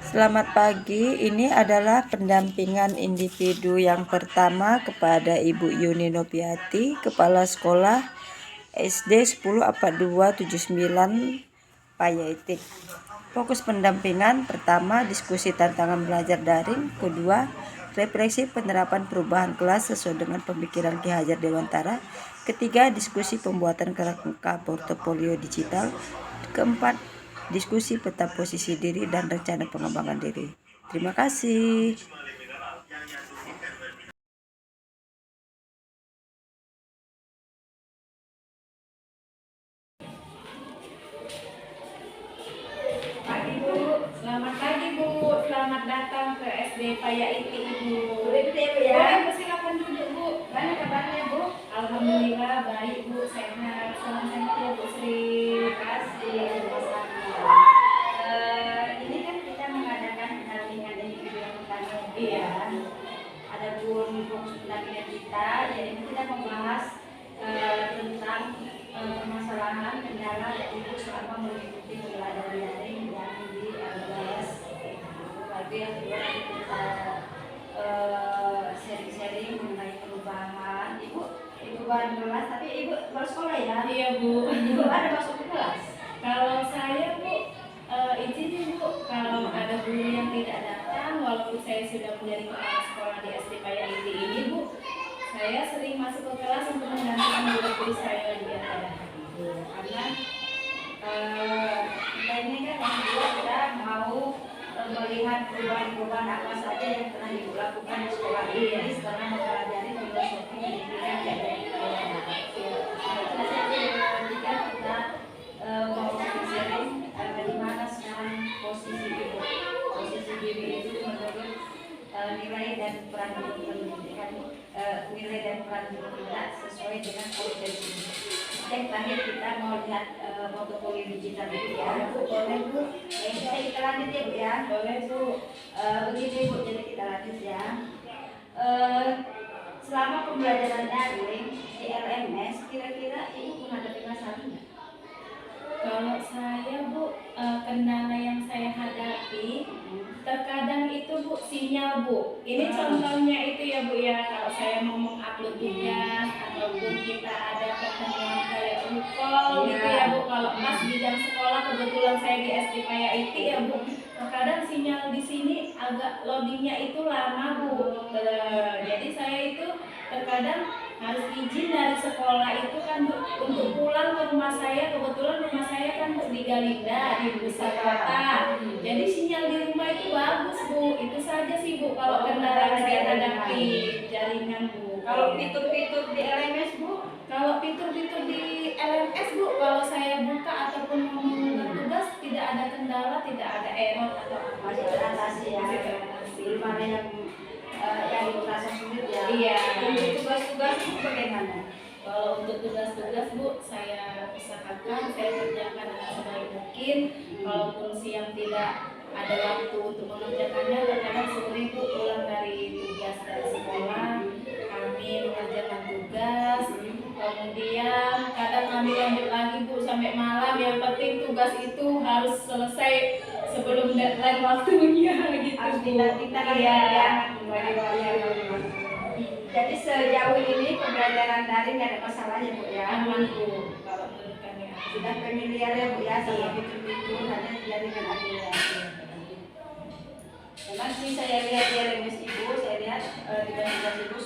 Selamat pagi, ini adalah pendampingan individu yang pertama kepada Ibu Yuni Noviati, Kepala Sekolah SD 104279 Payaitik. Fokus pendampingan pertama, diskusi tantangan belajar daring. Kedua, refleksi penerapan perubahan kelas sesuai dengan pemikiran Ki Hajar Dewantara. Ketiga, diskusi pembuatan kerangka portofolio digital. Keempat, diskusi peta posisi diri dan rencana pengembangan diri. Terima kasih. Selamat pagi Bu, selamat datang ke SD Payaitik Ibu. Boleh Bu ya? Boleh, silakan duduk Bu. Mana kabarnya Bu? Alhamdulillah baik Bu, sehat. Salam sehat ya Bu Sri. Terima kasih. Ini kan kita mengadakan pendampingan individu yang pertama. Iya. Ada pun fokus pendampingan kita, jadi kita membahas tentang permasalahan kendala Ibu selama mengikuti pembelajaran daring yang di LBS. Lalu yang kedua kita sharing-sharing mengenai perubahan. Ibu baru kelas, tapi Ibu baru sekolah ya? Iya Bu. Ibu ada masuk ke kelas? Kalau saya Bu, izin Bu, kalau ada guru yang tidak datang, walaupun saya sudah menjadi kepala sekolah di SD Payaitik ini Bu, saya sering masuk ke kelas untuk mendampingi guru-guru saya di antara karena kita ini kan yang kedua kita mau melihat perubahan-perubahan apa saja yang pernah dilakukan di sekolah ini setelah mempelajari filosofi pendidikan yang ada di ketika kita mau sharing bagaimana sekarang posisi diri itu menurut nilai dan peran pendidikan, nilai dan peran kita sesuai dengan kompetensi. Yang terakhir kita mau lihat portofolio digital itu ya. Boleh Bu? Kita lanjut ya Bu ya. Boleh Bu. Begini Bu, jadi kita lanjut ya. Selama pembelajaran daring di LMS, kira-kira Ibu menghadapi masalah nggak? Kalau saya Bu, kendala yang saya hadapi terkadang itu Bu sinyal Bu. Ini contohnya itu ya Bu ya, kalau saya mau mengupload tugas ataupun kita ada pertemuan kayak UKOL gitu ya Bu. Kalau pas di jam sekolah kebetulan saya di SD Payaitik ya Bu. Terkadang sinyal di sini agak loadingnya itu lama Bu. Jadi saya itu terkadang harus izin dari sekolah itu kan Bu, untuk pulang ke rumah saya. Kebetulan rumah saya kan Bu di Galinda di pusat kota. Jadi sinyal di rumah itu bagus Bu. Itu saja sih Bu kalau kendala yang saya hadapi jaringan Bu. Kalau fitur-fitur di LMS Bu? Kalau fitur-fitur di LMS Bu, kalau saya buka ataupun mengunggah tugas tidak ada kendala, tidak ada error atau apa. Masih teratasi ya. Belum ada yang Ibu rasa sulit ya. Iya. Untuk tugas-tugas itu bagaimana? Kalau untuk tugas-tugas Bu, saya usahakan saya kerjakan dengan sebaik mungkin. Kalaupun siang tidak ada waktu untuk mengerjakannya, kadang sore Bu pulang dari tugas dari sekolah, kami mengerjakan tugas. Kemudian kadang kami lanjut lagi Bu sampai malam. Yang penting tugas itu harus selesai sebelum deadline waktunya gitu. Harus kita ya. Jadi sejauh ini pembelajaran daring ada masalahnya Bu ya? Aman Bu, kalau menurut kami sudah familiar ya Bu ya sama fitur-fitur, hanya jaringan aja. Memang sih saya lihat di LMS Ibu, saya lihat tugas-tugas Ibu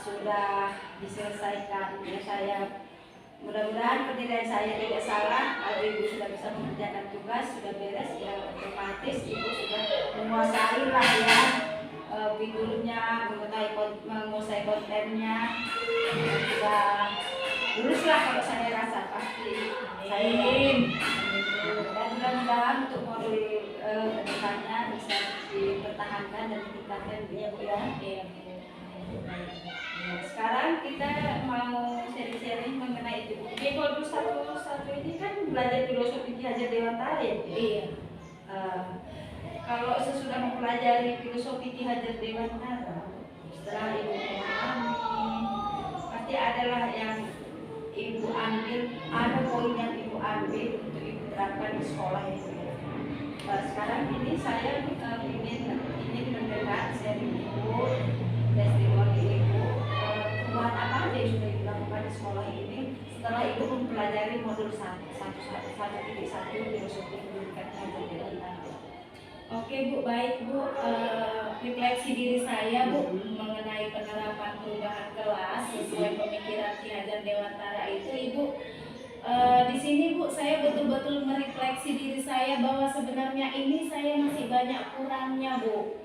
sudah diselesaikan. Ya, saya mudah-mudahan penilaian saya tidak salah. Kalau Ibu sudah bisa mengerjakan tugas, sudah beres ya, otomatis Ibu sudah menguasai lah ya fiturnya, menguasai kontennya, sudah lulus lah kalau saya rasa pasti. Dan mudah-mudahan untuk modul kedepannya bisa dipertahankan dan ditingkatkan ya Bu ya. Sekarang kita mau sharing-sharing mengenai itu. Di modul 1 ini kan belajar filosofi Ki Hajar Dewantara ya Bu? Iya. Kalau sesudah mempelajari filosofi Ki Hajar Dewantara, setelah Ibu memahami, pasti adalah yang Ibu ambil, ada poin yang Ibu ambil untuk Ibu terapkan di sekolah ini. sekarang ini saya ingin mendengar dari Ibu, testimoni Ibu, buat apa aja yang sudah dilakukan di sekolah ini setelah Ibu mempelajari modul 1.1 filosofi pendidikan pengajar dewasa. Oke Bu, baik Bu. Refleksi diri saya Bu mengenai penerapan perubahan kelas sesuai pemikiran Ki Hajar Dewantara itu Ibu. Di sini Bu, saya betul-betul merefleksi diri saya bahwa sebenarnya ini saya masih banyak kurangnya Bu.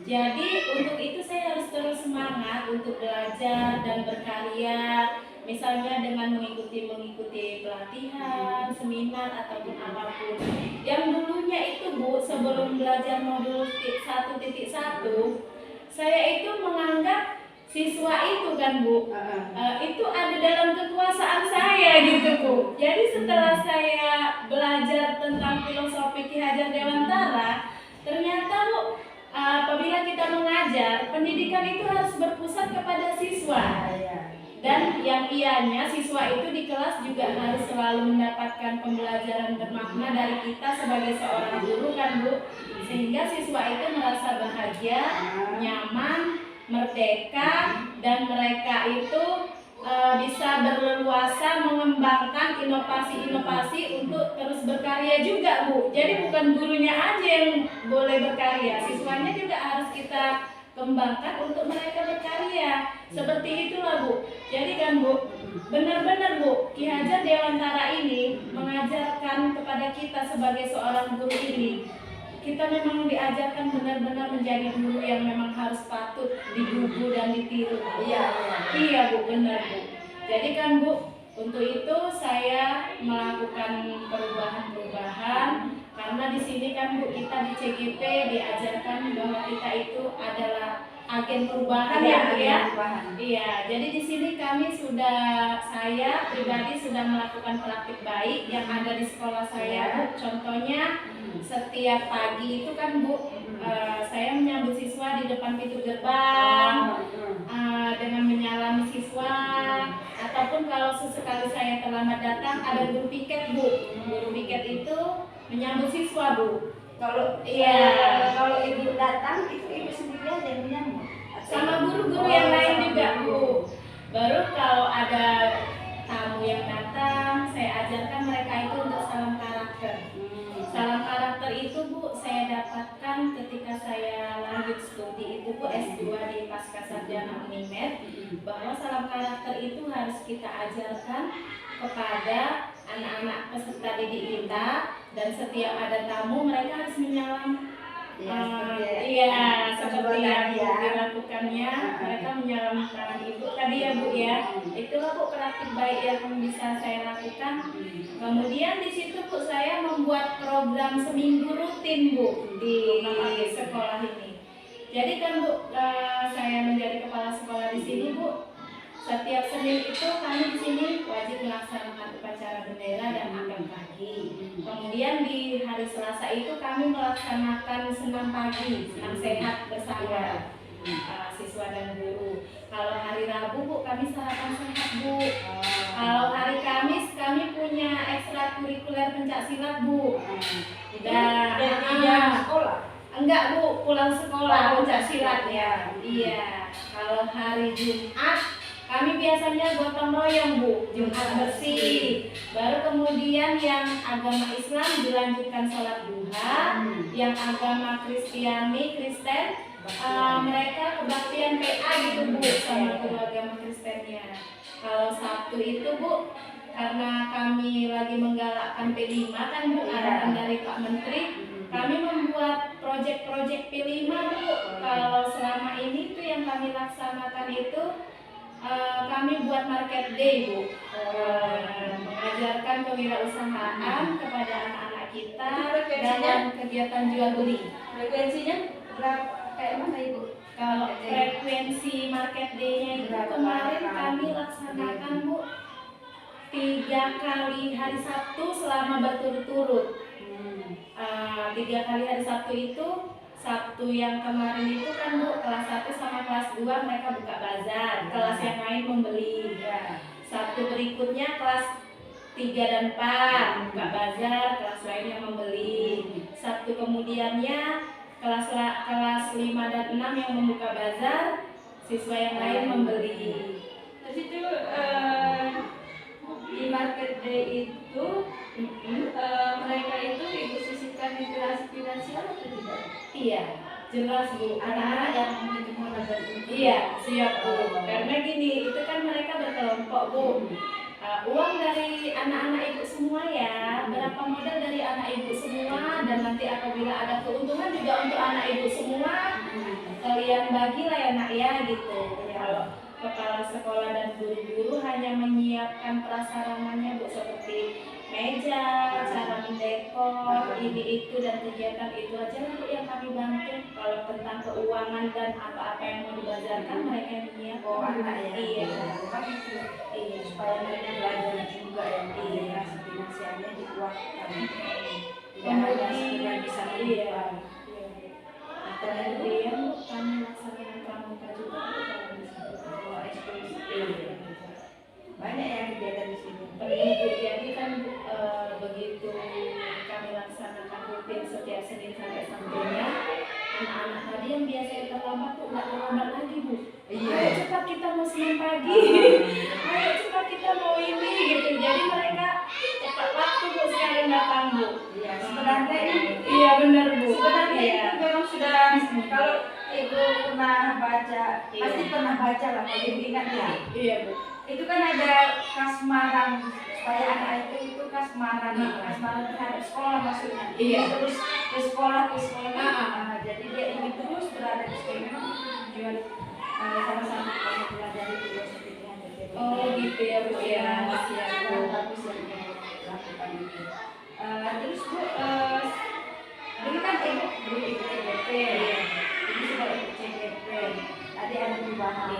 Jadi untuk itu saya harus terus semangat untuk belajar dan berkarya. Misalnya dengan mengikuti pelatihan, seminar ataupun apapun. Yang dulunya itu Bu, sebelum belajar modul 1.1, saya itu menganggap siswa itu kan Bu, itu ada dalam kekuasaan saya gitu Bu. Jadi setelah saya belajar tentang filosofi Ki Hajar Dewantara, ternyata Bu, apabila kita mengajar, pendidikan itu harus berpusat kepada siswa. Dan yang ianya siswa itu di kelas juga harus selalu mendapatkan pembelajaran bermakna dari kita sebagai seorang guru kan Bu, sehingga siswa itu merasa bahagia, nyaman, merdeka, dan mereka itu bisa berleluasa mengembangkan inovasi-inovasi untuk terus berkarya juga Bu. Jadi bukan gurunya aja yang boleh berkarya, siswanya juga harus kita kembangkan untuk mereka berkarya. Seperti itulah Bu. Jadi kan Bu, benar-benar Bu, Ki Hajar Dewantara ini mengajarkan kepada kita sebagai seorang guru ini, kita memang diajarkan benar-benar menjadi guru yang memang harus patut digugu dan ditiru. Iya Bu, benar Bu. Jadi kan Bu, untuk itu saya melakukan perubahan-perubahan karena di sini kan Bu, kita di CGP diajarkan bahwa kita itu adalah agen perubahan ya Bu ya. Iya, jadi di sini saya pribadi sudah melakukan praktik baik yang ada di sekolah saya Bu. Contohnya setiap pagi itu kan Bu, saya menyambut siswa di depan pintu gerbang dengan menyalami siswa, ataupun kalau sesekali saya terlambat datang ada guru piket Bu. Guru piket itu menyambut siswa Bu. Kalau Ibu datang itu Ibu sendiri aja yang menyambut sama guru-guru yang lain juga Bu. Baru kalau ada tamu yang datang, saya ajarkan mereka itu untuk salam karakter. Salam karakter itu Bu, saya dapatkan ketika saya lanjut studi itu Bu, S2 di Pascasarjana Unimed, bahwa salam karakter itu harus kita ajarkan kepada anak-anak peserta didik kita, dan setiap ada tamu mereka harus menyalam. Seperti yang dilakukannya, mereka menyalam tangan Ibu tadi ya Bu ya. Itulah Bu praktik baik yang bisa saya lakukan. Kemudian di situ Bu, saya membuat program seminggu rutin Bu di sekolah ini. Jadi kan Bu, saya menjadi kepala sekolah di sini Bu. Setiap Senin itu kami di sini wajib melaksanakan upacara bendera dan apel pagi. Kemudian di hari Selasa itu kami melaksanakan senam pagi, senam sehat bersama siswa dan guru. Kalau hari Rabu Bu, kami sarapan sehat Bu. Kalau hari Kamis kami punya ekstrakurikuler pencaksilat Bu. Dan sekolah? Enggak Bu, pulang sekolah pencaksilat ya. Iya. Kalau hari Jumat kami biasanya gotong royong Bu, Jumat bersih. Baru kemudian yang agama Islam dilanjutkan sholat duha, yang agama Kristen, mereka kebaktian PA gitu Bu, sama guru agama Kristennya. Kalau Sabtu itu Bu, karena kami lagi menggalakkan P5 kan Bu, arahan dari Pak Menteri, kami membuat proyek-proyek P5 Bu. Kalau selama ini tuh yang kami laksanakan itu kami buat market day Bu, mengajarkan kewirausahaan kepada anak-anak kita dalam kegiatan jual beli. Frekuensinya berapa? Kayak mana Ibu? Kalau frekuensi market day-nya itu kemarin kami laksanakan Bu 3 kali hari Sabtu selama berturut-turut. 3 kali hari Sabtu itu, Sabtu yang kemarin itu kan Bu, kelas 1 sama kelas 2 mereka buka bazar, kelas yang lain membeli. Sabtu berikutnya kelas 3 dan 4 buka bazar, kelas lain yang membeli. Sabtu kemudiannya kelas 5 dan 6 yang membuka bazar, siswa yang lain membeli. Terus itu di market day itu mereka itu ibu sisihkan literasi finansial atau tidak? Iya, jelas Bu. Anak-anak yang menghitung modal Iya, siap Bu. Karena gini, itu kan mereka berkelompok Bu. Uang dari anak-anak ibu semua ya, berapa modal dari anak ibu semua, dan nanti apabila ada keuntungan juga untuk anak ibu semua, kalian bagilah ya nak ya gitu. Kalau kepala sekolah dan guru-guru hanya menyiapkan prasarananya Bu, seperti meja, cara mendekor, ini itu dan kegiatan itu aja lah Bu yang kami bantu. Kalau tentang keuangan dan apa-apa yang mau dibazarkan mereka yang menyiapkan. Oh, anak ya. Iya. Iya, supaya mereka belajar juga ya, literasi finansialnya dikuatkan. Tidak hanya sekedar bisa melihat. Kemudian kami laksanakan pramuka juga kalau bisa. Banyak yang kegiatan di sini. Penuh, jadi kan begitu kami laksanakan rutin setiap Senin sampai Sabtunya, anak-anak tadi yang biasanya terlambat tuh nggak terlambat lagi Bu. Ayo cepat kita mau Senin pagi, ayo cepat kita mau ini gitu. Jadi mereka cepat waktu Bu sekarang datang Bu. Iya, sebenarnya ini Iya benar Bu. sebenarnya Iya. itu memang sudah, kalau ibu pernah baca, pasti pernah baca lah kalau ibu ingat ya. Iya Bu. Itu kan ada kasmaran supaya anak itu kasmaran, kasmaran terhadap sekolah maksudnya. Iya. Terus ke sekolah. Jadi dia ingin terus berada di sekolah. Memang itu tujuan salah satu kami belajar di filosofi dengan TTP. Oh gitu ya Bu ya. Siap Bu. Bagus yang dilakukan itu. Terus Bu, dulu kan ibu CGP, ini sudah ikut CGP. Tadi ada perubahan.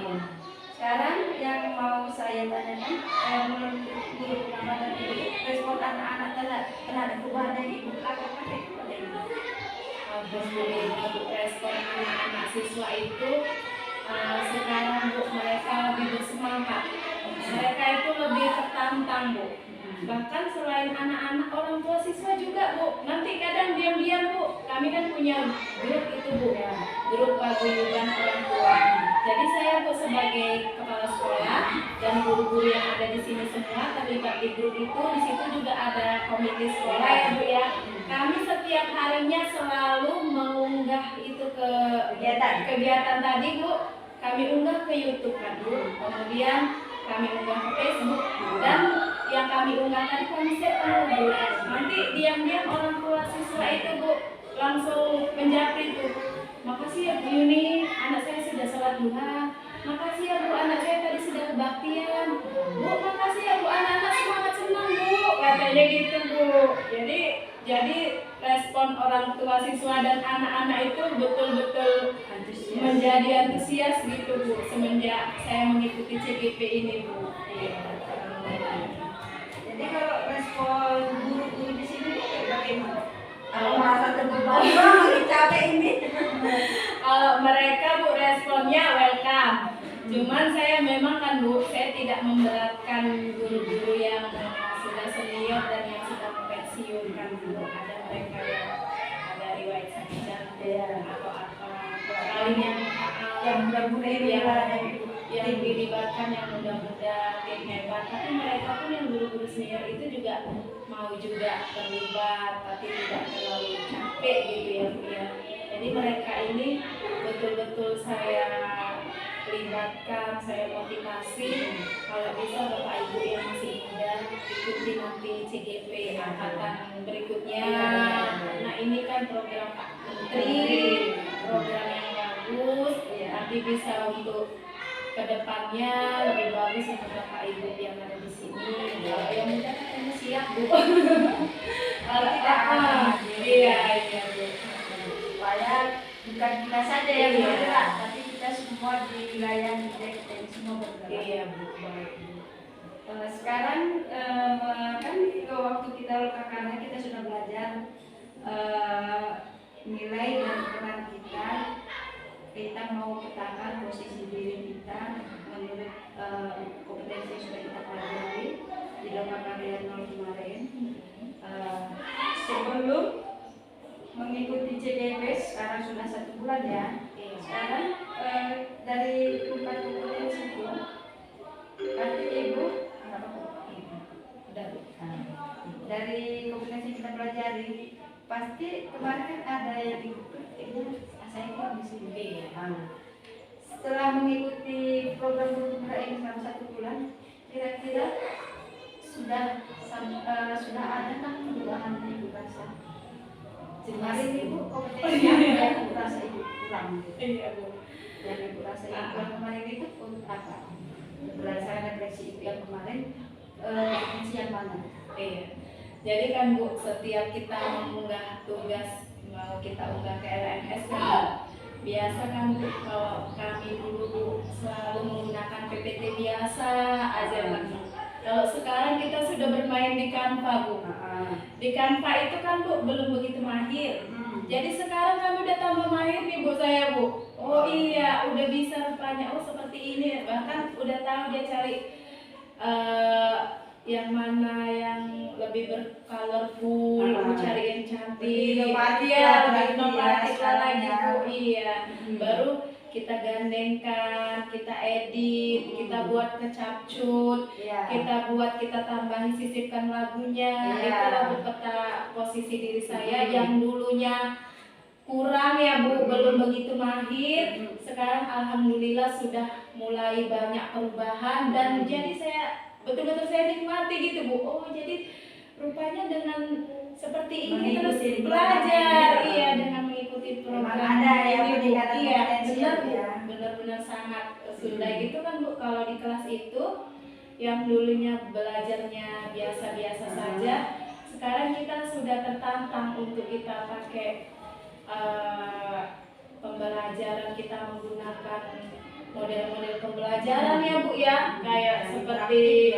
Sekarang yang mau saya tanyakan, menurut guru pengamatan ibu, respon anak-anak terhadap perubahan yang ibu lakukan itu bagaimana? Untuk respon anak-anak siswa itu sekarang Bu, mereka lebih bersemangat, mereka itu lebih tertantang Bu. Bahkan selain anak-anak, orang tua siswa juga Bu. Nanti kadang diam-diam Bu, kami kan punya grup itu Bu, grup paguyuban orang tua. Jadi saya Bu sebagai kepala sekolah dan guru-guru yang ada di sini semua terlibat di grup itu. Di situ juga ada komite sekolah ya Bu ya. Kami setiap harinya selalu mengunggah itu ke kegiatan tadi Bu. Kami unggah ke YouTube kan Bu. Kemudian kami unggah ke Facebook dan yang kami unggah tadi kami share ke Bu. Nanti diam-diam orang tua siswa itu Bu langsung menjapri tuh. Makasih ya Bu Yuni, anak saya sudah sholat duha. Makasih ya Bu, anak saya tadi sudah kebaktian. Bu, makasih ya Bu, anak-anak semangat senang Bu. Katanya gitu Bu. Jadi respon orang tua siswa dan anak-anak itu betul-betul menjadi antusias gitu Bu. Semenjak saya mengikuti CGP ini Bu. Jadi kalau respon guru-guru di sini bagaimana? Kalau merasa terbebani, capek ini. Kalau mereka Bu responnya welcome. Cuman saya memang kan Bu, saya tidak memberatkan guru-guru yang sudah senior dan yang sudah pensiun kan Bu. Ada mereka yang ada riwayat sakit jantung atau apa. Lain yang muda-muda yang dilibatkan yang muda-muda yang hebat. Tapi mereka pun yang guru-guru senior itu juga mau juga terlibat, tapi tidak terlalu capek gitu ya Bu ya. Jadi mereka ini betul-betul saya libatkan, saya motivasi. Kalau bisa Bapak Ibu yang masih muda ikuti nanti CGP angkatan berikutnya. Nah ini kan program Pak Menteri, program yang bagus, nanti bisa untuk kedepannya lebih bagus untuk Bapak Ibu yang ada di sini. Kalau yang muda katanya siap Bu. Kalau iya Bu. Supaya bukan kita saja yang bergerak, tapi kita semua di wilayah kita semua bergerak. Iya Bu. Sekarang kan waktu kita LKKN kita sudah belajar nilai dan peran kita mau petakan posisi diri kita menurut kompetensi yang sudah kita pelajari. di Lomba Karya 0 kemarin. Sebelum mengikuti CGP sekarang sudah 1 bulan ya. Sekarang dari 4 kompetensi itu pasti ibu dari kompetensi kita pelajari pasti kemarin kan ada yang ikut saya kan di sini. Setelah mengikuti program Bunda ini selama 1 bulan, kira-kira sudah ada kan perubahan ibu rasa? Kemarin ibu kompetensi yang ibu rasa ibu kurang. Yang ibu rasa ibu kurang kemarin itu untuk apa? Berdasarkan refleksi ibu yang kemarin, kompetensi yang mana? Jadi kan Bu, setiap kita mengunggah tugas mau kita unggah ke LMS kan biasa kan Bu, kalau kami dulu Bu selalu menggunakan PPT biasa aja kan. Kalau sekarang kita sudah bermain di Canva Bu. Di Canva itu kan Bu belum begitu mahir. Jadi sekarang kami udah tambah mahir nih Bu saya Bu. Oh iya, udah bisa rupanya. Oh seperti ini. Bahkan udah tahu dia cari yang mana yang lebih bercolorful, cari yang cantik, lebih inovatif lagi Bu. Iya. Baru kita gandengkan, kita edit, kita buat kecapcut, kita tambahin sisipkan lagunya. Itulah Bu peta posisi diri saya yang dulunya kurang ya Bu, belum begitu mahir. Sekarang alhamdulillah sudah mulai banyak perubahan dan jadi saya betul-betul saya nikmati gitu Bu. Oh jadi rupanya dengan seperti ini terus belajar, dengan mengikuti program ini Bu. Iya benar Bu, benar-benar sangat. Sudah gitu kan Bu, kalau di kelas itu yang dulunya belajarnya biasa-biasa saja, sekarang kita sudah tertantang untuk kita pakai pembelajaran, kita menggunakan model-model pembelajaran ya Bu ya, kayak seperti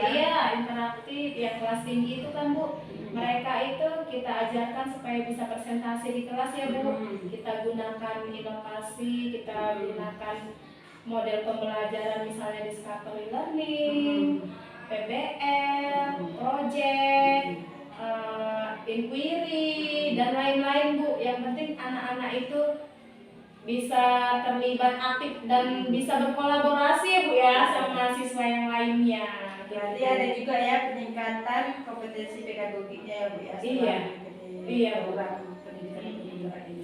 interaktif yang kelas tinggi itu kan Bu, mereka itu kita ajarkan supaya bisa presentasi di kelas ya Bu. Kita gunakan inovasi, kita gunakan model pembelajaran misalnya discovery learning, PBL, project, inquiry dan lain-lain Bu. Yang penting anak-anak itu bisa terlibat aktif dan bisa berkolaborasi ya Bu ya sama siswa yang lainnya. Berarti ada juga ya peningkatan kompetensi pedagogiknya ya Bu ya. Iya Bu.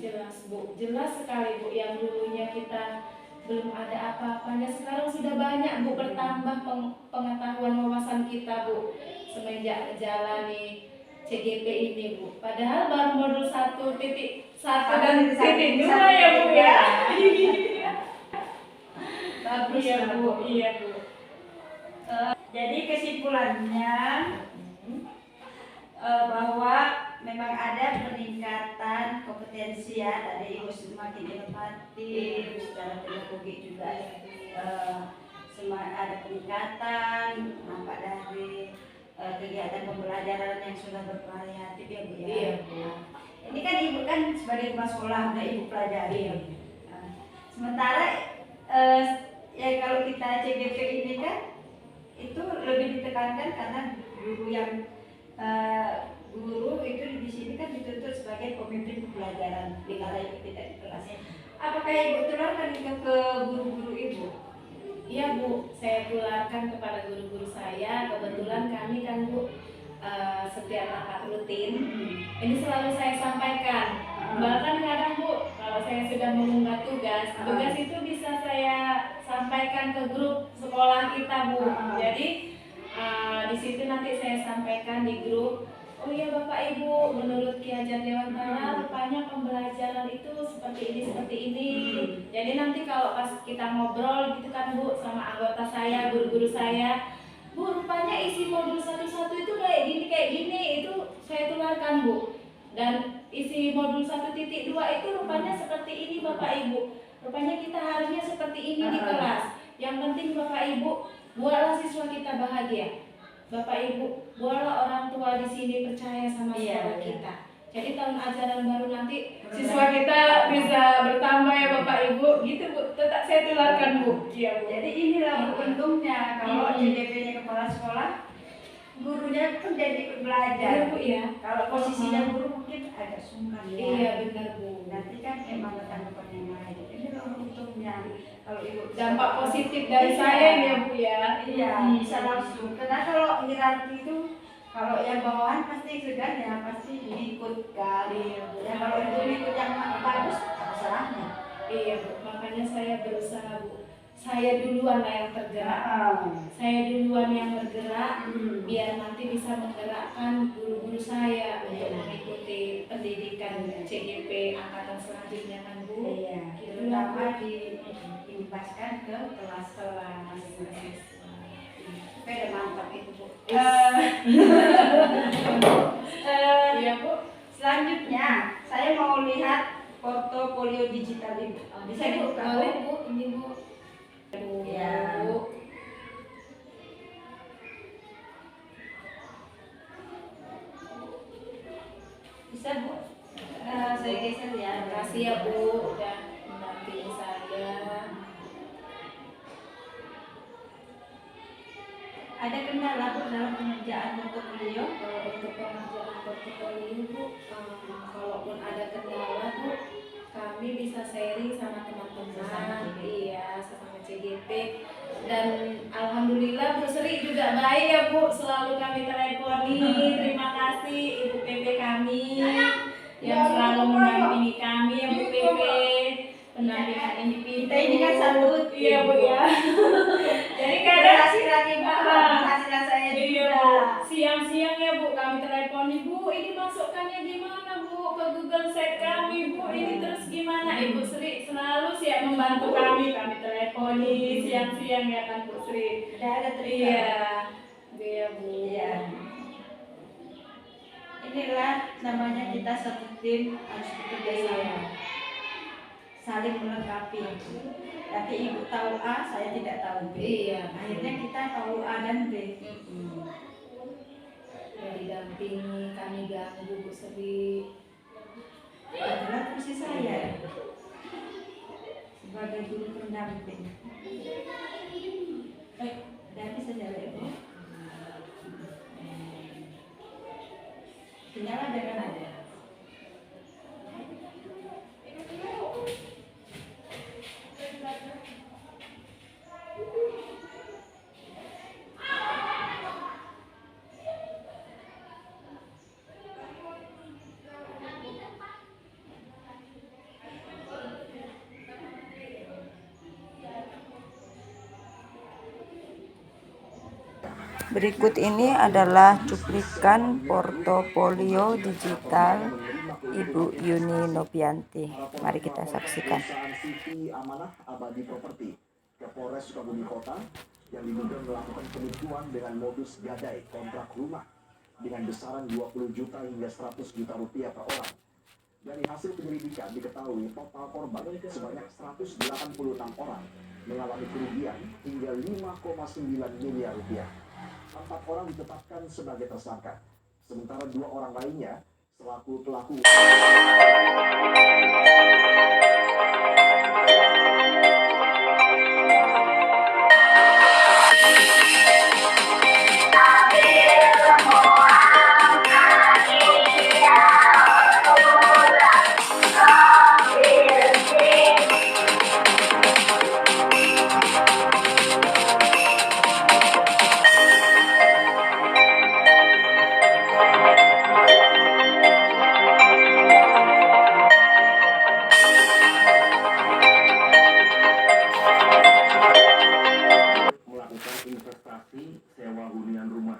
Jelas Bu, jelas sekali Bu. Yang dulunya kita belum ada apa-apanya, sekarang sudah banyak Bu, bertambah pengetahuan wawasan kita Bu semenjak jalani CGP ini Bu. Padahal baru modul 1.1 dan titik 2 ya Bu ya. Bagus ya Bu. Iya Bu. Jadi kesimpulannya bahwa memang ada peningkatan kompetensi ya, tadi Ibu semakin inovatif, secara pedagogik juga ada peningkatan, nampak dari kegiatan pembelajaran yang sudah bervariatif ya Bu ya. Iya Bu. Ini kan Ibu kan sebagai kepala sekolah udah Ibu pelajari. Sementara ya kalau kita CGP ini kan itu lebih ditekankan karena guru itu di sini kan dituntut sebagai pemimpin pembelajaran di kala Ibu tidak di kelasnya. Apakah Ibu tularkan itu ke guru-guru Ibu? Iya Bu, saya tularkan kepada guru-guru saya. Kebetulan kami kan Bu setiap rapat rutin ini selalu saya sampaikan. Bahkan kadang Bu, kalau saya sudah mengunggah tugas itu bisa saya sampaikan ke grup sekolah kita Bu. Jadi di situ nanti saya sampaikan di grup. Oh iya Bapak Ibu, menurut Ki Hajar Dewantara rupanya pembelajaran itu seperti ini. Jadi nanti kalau pas kita ngobrol gitu kan Bu sama anggota saya, guru-guru saya, Bu rupanya isi modul 1.1 itu kayak gini, itu saya tularkan Bu. Dan isi modul 1.2 itu rupanya seperti ini Bapak Ibu. Rupanya kita harusnya seperti ini di kelas. Yang penting Bapak Ibu, buatlah siswa kita bahagia. Bapak Ibu, buatlah orang tua di sini percaya sama sekolah kita. Jadi tahun ajaran baru nanti siswa kita bisa bertambah ya Bapak Ibu, gitu Bu. Tetap saya tularkan Bu. Iya Bu. Jadi inilah Bu untungnya kalau CGP-nya kepala sekolah gurunya pun jadi ikut belajar. Iya Bu ya. Kalau posisinya guru mungkin agak sungkan ya. Iya benar Bu. Nanti kan emang tanggapan yang lain. Ini loh untungnya kalau ibu Dampak positif dari saya ya Bu ya. Iya, bisa langsung. Karena kalau hierarki itu kalau yang bawahan pasti segan ya, pasti diikut kali. Ya kalau itu ikut yang bagus, apa salahnya? Iya Bu, makanya saya berusaha Bu. Saya duluan lah yang tergerak. Saya duluan yang bergerak, biar nanti bisa menggerakkan guru-guru saya untuk mengikuti pendidikan CGP angkatan selanjutnya kan Bu. Iya, terutama diimbaskan ke kelas-kelas masing-masing. Beda mantap itu Bu. Iya Bu. Selanjutnya saya mau lihat portofolio digital itu. Bisa dibuka Bu? Boleh Bu, ini Bu. Ya. Bu. Bisa Bu? Saya geser ya. Terima kasih ya Bu udah mendampingi saya. Ada kendala Bu dalam pengerjaan portofolio? Kalau untuk pengerjaan portofolio Bu, kalaupun ada kendala Bu, kami bisa sharing sama teman-teman, iya sesama CGP. Dan alhamdulillah Bu Sri juga baik ya Bu, selalu kami teleponi. Terima kasih Ibu PP kami yang selalu mendampingi kami ya Bu PP, pendampingan individu. Kita ini kan satu Iya Bu ya. Jadi kadang Hasilan Ibu, hasilan saya iya juga. Bu, siang-siang ya Bu kami teleponi, Bu ini masukkannya gimana Bu ke Google Sheet kami Bu, ini terus gimana? Ibu Sri selalu siap membantu kami teleponi siang-siang ya kan Bu Sri. Tidak ada terima. Iya, iya Bu. Iya. Inilah namanya kita satu tim harus bekerja sama, saling melengkapi. Nanti Ibu tahu A, saya tidak tahu B. Iya. Akhirnya kita tahu A dan B. Ya didampingi, kami ganggu Bu Sri. Adalah fungsi saya sebagai guru pendamping. Dari saja Ibu. Tinggal dengan ada. Berikut ini adalah cuplikan portofolio digital Ibu Yuni Novianti. Mari kita saksikan. CV Amanah Abadi Properti ke Polres Sukabumi Kota yang diduga melakukan penipuan dengan modus gadai kontrak rumah dengan besaran 20 juta hingga 100 juta rupiah per orang. Dari hasil penyelidikan diketahui total korban sebanyak 186 orang mengalami kerugian hingga 5,9 miliar rupiah. 4 orang ditetapkan sebagai tersangka, sementara 2 orang lainnya selaku pelaku. Melakukan investasi sewa hunian rumah,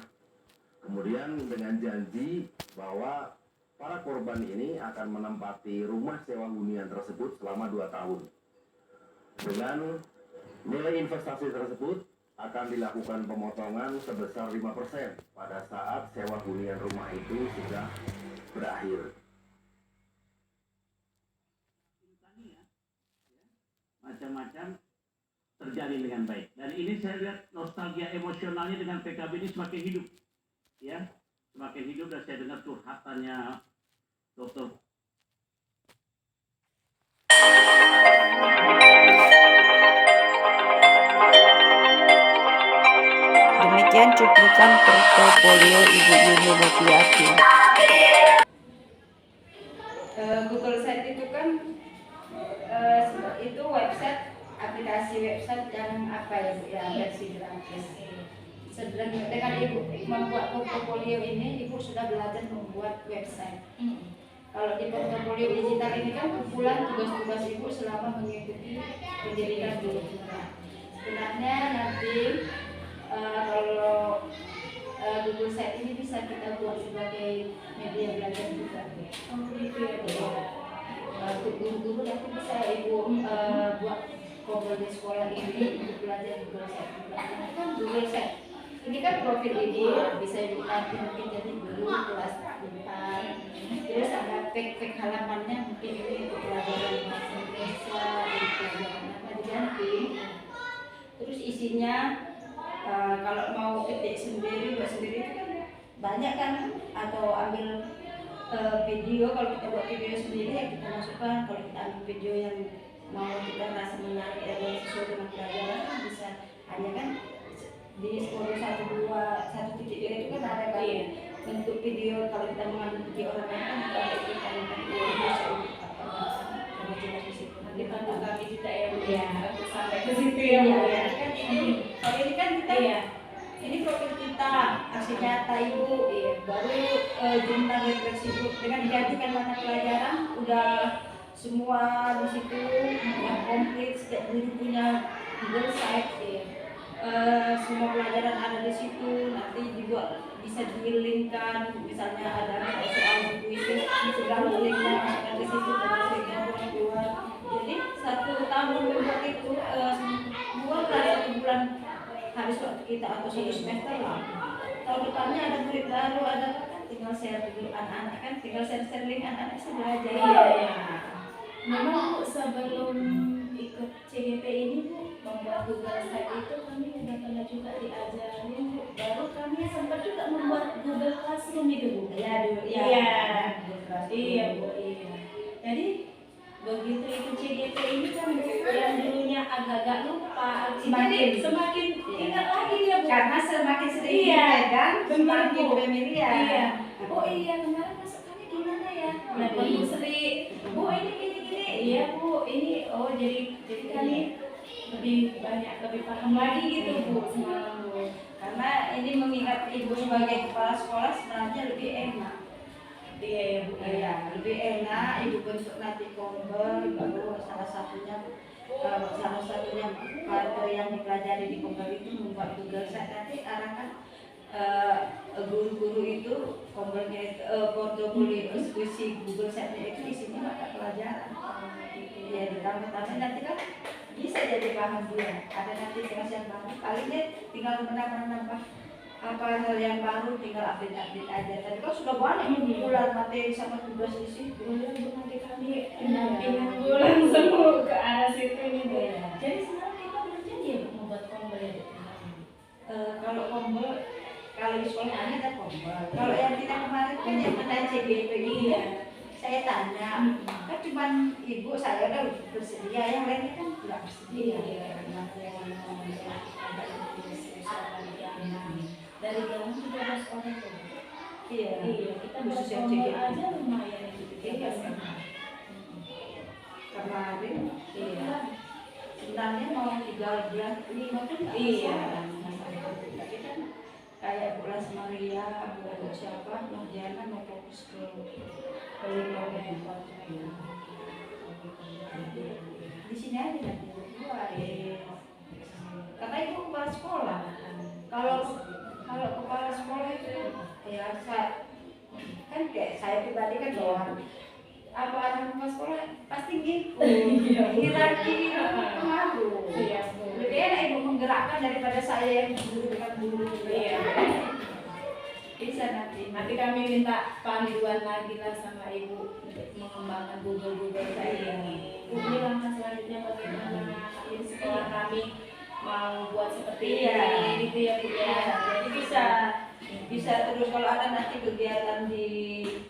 kemudian dengan janji bahwa para korban ini akan menempati rumah sewa hunian tersebut selama 2 tahun. Dengan nilai investasi tersebut akan dilakukan pemotongan sebesar 5% pada saat sewa hunian rumah itu sudah berakhir. Macam-macam terjadi dengan baik. Dan ini saya lihat nostalgia emosionalnya dengan PKB ini semakin hidup, ya, semakin hidup. Dan saya dengar curhatannya Dr. Demikian cuplikan portofolio Ibu Yuni Noviati. Google Site itu kan itu website, aplikasi website yang apa ya Bu, ya versi gratis. Dengan Ibu membuat portofolio ini, Ibu sudah belajar membuat website. Kalau di portofolio digital ini kan kumpulan tugas-tugas Ibu selama mengikuti pendidikan di sebenarnya nanti kalau Google Site ini bisa kita buat sebagai media belajar juga. Oh gitu ya Bu. Untuk guru-guru nanti bisa Ibu buat profil di sekolah ini untuk belajar Google Site juga. Ini kan Google Site. Ini kan profil Ibu bisa Ibu ganti mungkin jadi guru kelas 4. Terus ada tag halamannya mungkin ini untuk pelajaran bahasa Indonesia, untuk pelajaran apa diganti. Terus isinya kalau mau ketik sendiri, buat sendiri itu kan banyak kan, atau ambil video. Kalau kita buat video sendiri ya kita masukkan. Kalau kita ambil video yang mau kita rasa menarik dan sesuai dengan pelajaran kan bisa hanya kan di Skodo 1.2 itu kan ada kan bentuk video. Kalau kita mengambil video orang lain kan kita ada ikan bisa coba di situ. Nanti bantu kami juga ya Bu Iya. untuk sampai ke situ ya Bu ya. Kan ini kan kita ini profil kita, aksi nyata Ibu, baru jumlah refleksi Ibu dengan dijadikan mata pelajaran udah semua di situ udah komplit. Setiap guru punya Google Site, semua pelajaran ada di situ. Nanti juga bisa dilingkan, misalnya ada soal buku itu sudah linknya masukkan ke situ, terus linknya keluar. Jadi 1 tahun membuat itu semua kali 1 bulan habis waktu kita atau 1 semester lah. Tahun depannya ada murid baru, ada kan tinggal share dulu anak-anak kan, tinggal share link anak-anak bisa belajar. Iya. Memang Bu sebelum ikut CGP ini Bu membuat Google Site itu kami udah pernah juga diajarin Bu. Baru kami sempat juga membuat Google Classroom itu Bu. Iya dulu. Iya Bu. Iya. Jadi begitu ikut CGP ini kan Bu, yang dulunya agak-agak lupa, semakin ingat lagi dia Bu. Karena semakin sering Iya, dipegang, benar, semakin Bu. familiar. Iya. Oh iya, kemarin masukannya gimana ya? Nah, Bu Sri, Bu ini gini. Iya Bu, ini jadi kami lebih banyak, lebih paham lagi gitu Bu semalam Bu. Karena ini mengingat Ibu sebagai kepala sekolah sebenarnya lebih enak. Iya ya Bu. Iya, lebih enak. Ibu bentuk nanti kompel, baru salah satunya materi yang dipelajari di kompel itu membuat Google Site. Nanti arahkan guru-guru itu kompelnya portofolio diskusi Google Site-nya itu isinya mata pelajaran. Ya ditambah-tambah nanti kan bisa jadi bahan dia. Ada nanti kelas yang baru, palingnya tinggal menambah apa hal yang baru, tinggal update aja. Tapi kan sudah banyak kumpulan materi sama tugas di situ. Boleh Bu, nanti kami pendampingan Bu langsung Bu ke arah situ nih Bu. Iya. Jadi sebenarnya kita berjanji ya Bu membuat kompel ya Bu. Kalau kompel, kalau di sekolah ada kompel. Kalau yang kita kemarin kan yang menanya CGP ini, saya tanya, kan cuma Ibu saya udah bersedia, yang lainnya kan tidak bersedia. Dari Galang 13 orang tuh. Iya, Kita buat khusus yang kompel CGP. aja lumayan gitu. Iya, kemarin, sebenarnya mau 3 bulan 5 pun nggak masalah. Tapi kan kayak Bulan Maria, bulan siapa, Nurjana mau fokus ke di sini aja nanti berdua. Karena Ibu kepala sekolah. Kalau kepala sekolah itu ya kan kayak saya pribadi kan doang. Apa anak kepala sekolah pasti ngikut. Hierarki pengaruh. Lebih enak Ibu menggerakkan daripada saya yang guru dengan guru. Bisa Nanti kami minta panduan lagi lah sama Ibu untuk mengembangkan Google saya ini. Bu, ini langkah selanjutnya bagaimana di sekolah kami mau buat seperti ini gitu ya Bu ya. Jadi bisa terus kalau ada nanti kegiatan di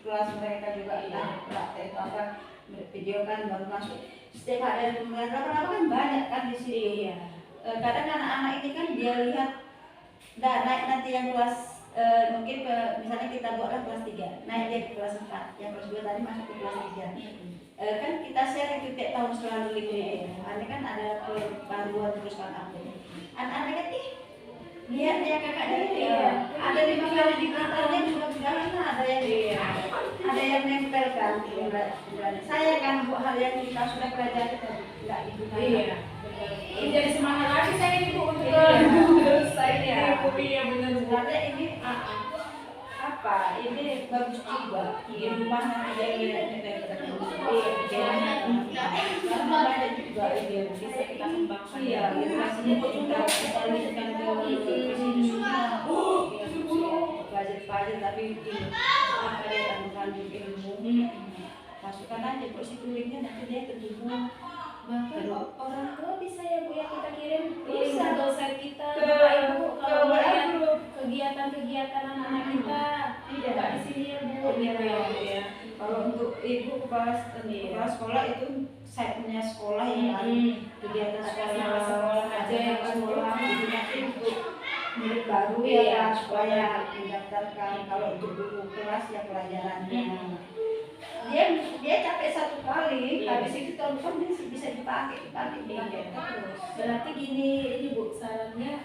kelas mereka juga praktek apa video kan baru masuk. Setiap ada pembelajaran kan banyak kan di sini. Kadang anak-anak ini kan dia lihat Nggak, naik nanti yang kelas mungkin misalnya kita buatlah kelas 3, naik dia ke kelas 4, yang kelas 2 tadi masuk ke kelas 3. Kan kita share itu tiap tahun selalu libur. Ini kan ada perbaruan terus kan aku. Anak-anak kan lihat dia kakaknya ada 5 kali di belakangnya juga jalan, ada yang nempel kan. Saya kan buat hal yang kita sudah pelajari nggak digunakan. Jadi semangat lagi saya ibu untuk saya. Iya benar. Sebenarnya ini apa? Ini bagus juga. Di rumah nanti karena banyak juga ini bisa kita kembangkan. Iya, edukasinya kita balikan ke presiden semua. Budget tapi apa yang mengandung ilmu. Masukkan aja kok situ linknya nanti dia terhubung. Bahkan orang tua bisa ya Bu ya kita kirim Bisa. dosen kita Ke- Bapak Ibu kalau ke melihat grup. kegiatan anak-anak kita Iya. nggak di sini ya Bu gitu ya. Kalau untuk ibu kepala sekolah itu setnya sekolah yang kegiatan sekolah aja yang sekolah jadi nanti untuk murid baru Iya. ya kan, supaya mendaftarkan. Kalau untuk guru kelas ya pelajarannya dia capek satu kali, habis itu tahun depan dia bisa dipakai terus. Berarti gini ini Bu sarannya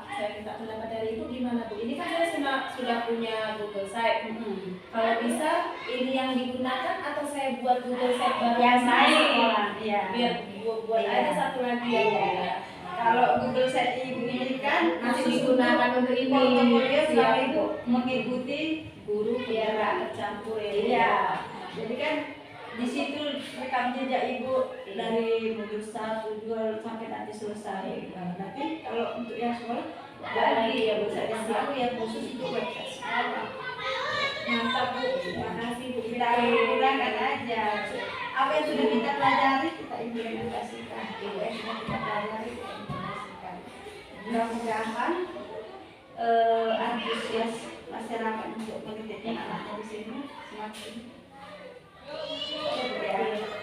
saya minta pendapat dari Ibu gimana Bu? Ini kan saya sudah punya Google Site. Kalau bisa ini yang digunakan atau saya buat Google Site baru Yang masing-masing? lain, iya. Biar buat Iya. aja satu lagi ya Bu ya. Kalau Google Set ibu ini kan Masih khusus digunakan untuk ini. portofolio Siap, selalu ibu Bu. mengikuti guru Biar nggak penggerak. tercampur ya. Iya, jadi kan di situ rekam jejak ibu dari modul 1, 2 sampai nanti selesai. Nah, nanti kalau untuk yang sekolah lagi ya Bu, saya selalu yang khusus itu website sekolah. Mantap Bu, terima kasih Bu. Kita gunakan aja. Apa yang sudah kita pelajari kita implementasikan. Yang sudah kita pelajari kita implementasikan. Mudah-mudahan antusias masyarakat untuk menitipkan anaknya di sini semakin ya,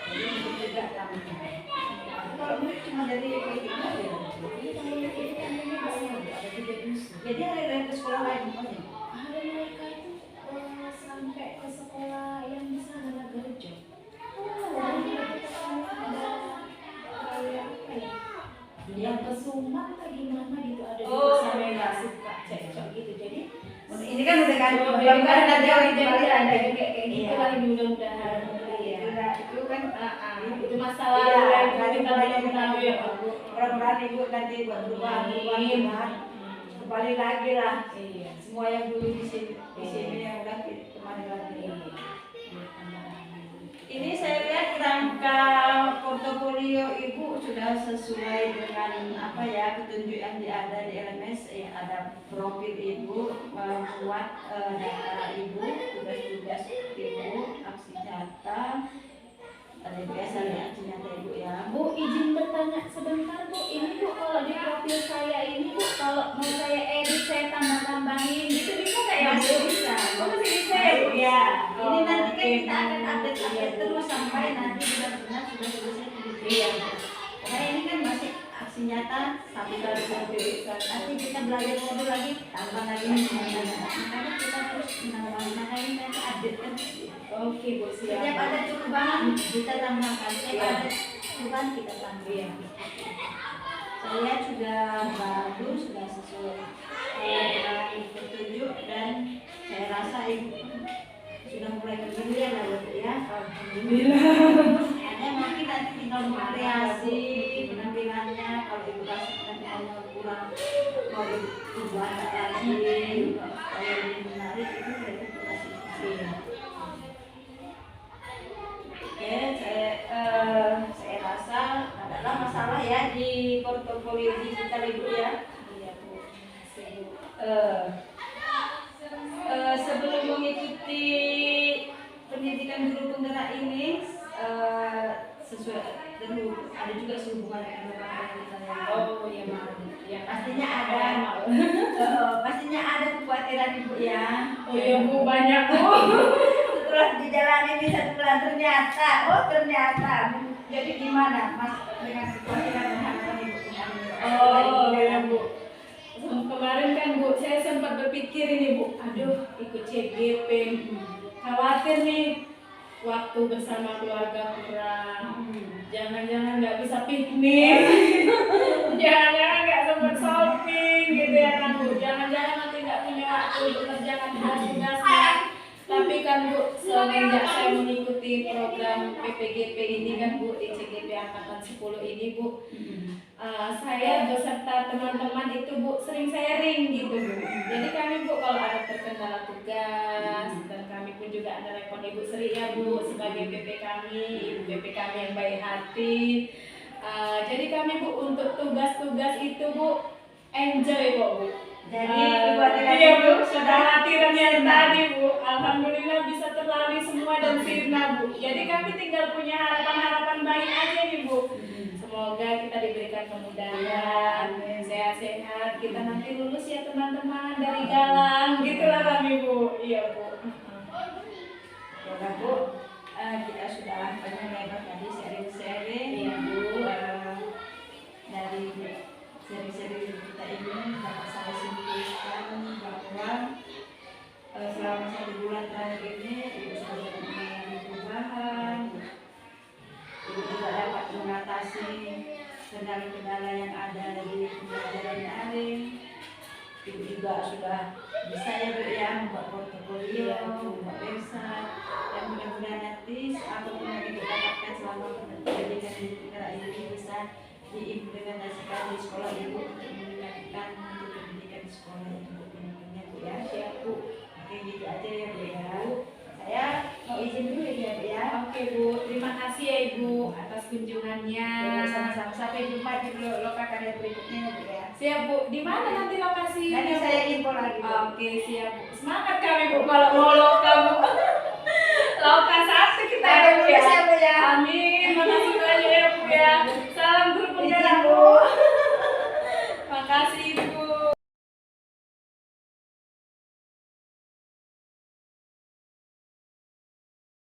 ini juga kami. Kalau murid cuma dari PTI aja. Jadi ada ke sekolah lain pokoknya. Ada mereka itu sampai ke sekolah yang di sana Nagarejo. Yang ke Sumbang atau gimana gitu ada Oh, sampai iya. nggak suka cekcok gitu. Jadi Ini kan udah kan mudah-mudahan nanti orang jadi kembali ada ada kayak gitu Iya. kali mudah-mudahan. Iya, itu kan Itu masalah iya, yang nanti kita mulai belum tahu ya. mudah-mudahan ibu nanti buat perubahan kan. Kembali lagi lah Iya. semua yang dulu di sini yang udah kembali lagi. Ini saya lihat kerangka portofolio ibu sudah sesuai dengan apa ya petunjuk yang ada di LMS. Ada profil ibu, membuat data ibu, tugas-tugas ibu, aksi nyata. Ada biasa ya aksi nyata ibu ya. Bu, izin bertanya sebentar Bu, ini Bu kalau di profil saya ini Bu, kalau mau saya edit, saya tambah-tambahin gitu bisa nggak ya Bu? Masih bisa. Oh, masih bisa ya Bu? Ya, ini nanti kan Oke. kita akan update terus sampai nanti benar-benar sudah selesai. Iya. Karena ini kan masih aksi nyata satu kali bisa. Nanti kita belajar modul lagi, tambah lagi makanya kita terus menambah. Makanya nanti update kan. Oke Bu, Setiap siap. ada perubahan kita tambahkan. Setiap ada perubahan kita tambah. Saya lihat sudah bagus, sudah sesuai dengan petunjuk dan saya rasa ibu sudah mulai bergiliran lah Bu ya. Hanya mungkin nanti tinggal variasi penampilannya. Kalau ibu kasih penampilannya kurang mau diubah lagi supaya lebih menarik itu berarti kita kasih. Oke, saya rasa adalah masalah ya di portofolio digital ibu ya. Iya Bu. Sebelum mengikuti pendidikan guru penggerak ini sesuai dulu ada juga sehubungan dengan apa yang kita Oh iya maaf. Ya. pastinya ada pastinya ada kekhawatiran ibu ya. Oh iya Bu, banyak Bu. Setelah dijalani di 1 bulan ternyata jadi gimana mas dengan kekhawatiran dan harapan ibu? Oh iya Bu. Kemarin kan berpikir ini Bu, aduh ikut CGP, khawatir nih waktu bersama keluarga kurang, jangan-jangan nggak bisa piknik, jangan-jangan nggak sempat shopping gitu ya kan Bu, jangan-jangan nanti nggak punya waktu untuk kerjakan tugas-tugasnya. Tapi kan Bu, semenjak saya mengikuti program PPGP ini kan Bu, di CGP Angkatan 10 ini Bu, saya beserta teman-teman itu Bu, sering sharing gitu Bu. Jadi kami Bu kalau ada terkendala tugas, dan kami pun juga ada rekon Ibu Sri ya Bu, sebagai PP kami, Ibu PP kami yang baik hati. Jadi kami Bu untuk tugas-tugas itu Bu, enjoy kok Bu. Jadi Ibu adalah Iya Bu, kekhawatiran yang tadi Bu, alhamdulillah bisa terlari semua dan sirna Bu. Jadi kami tinggal punya harapan-harapan baik aja nih Bu. Semoga kita diberikan kemudahan, sehat-sehat, kita nanti lulus ya teman-teman dari Galang, gitulah kami Bu. Iya Bu. Ya Bu, kita sudah banyak lebar tadi sharing-sharing. Iya Bu. Dari sharing-sharing kita ini dapat saya simpulkan bahwa selama 1 bulan terakhir ini Ibu sudah mengalami perubahan. Ibu juga dapat mengatasi kendala-kendala yang ada di pembelajaran daring. Ibu juga sudah bisa ya Bu ya membuat portofolio, membuat website, dan mudah-mudahan nanti apapun yang Ibu dapatkan selama pendidikan Ibu ini bisa diimplementasikan di sekolah Ibu untuk meningkatkan mutu pendidikan di sekolah Ibu Bu ya. Siap Bu. Oke gitu aja ya Bu ya. Saya mau izin dulu ya Bu ya. Oke Bu, terima kasih ya Ibu atas kunjungannya. Ya, sama-sama. Sampai jumpa di lokasi berikutnya ya Bu ya. Siap Bu, di mana nanti lokasinya? Nanti saya info lagi Bu. Oke siap Bu, semangat kami Bu kalau mau loka Bu. Loka 1 kita ya Bu ya. Bu ya. Amin, makasih banyak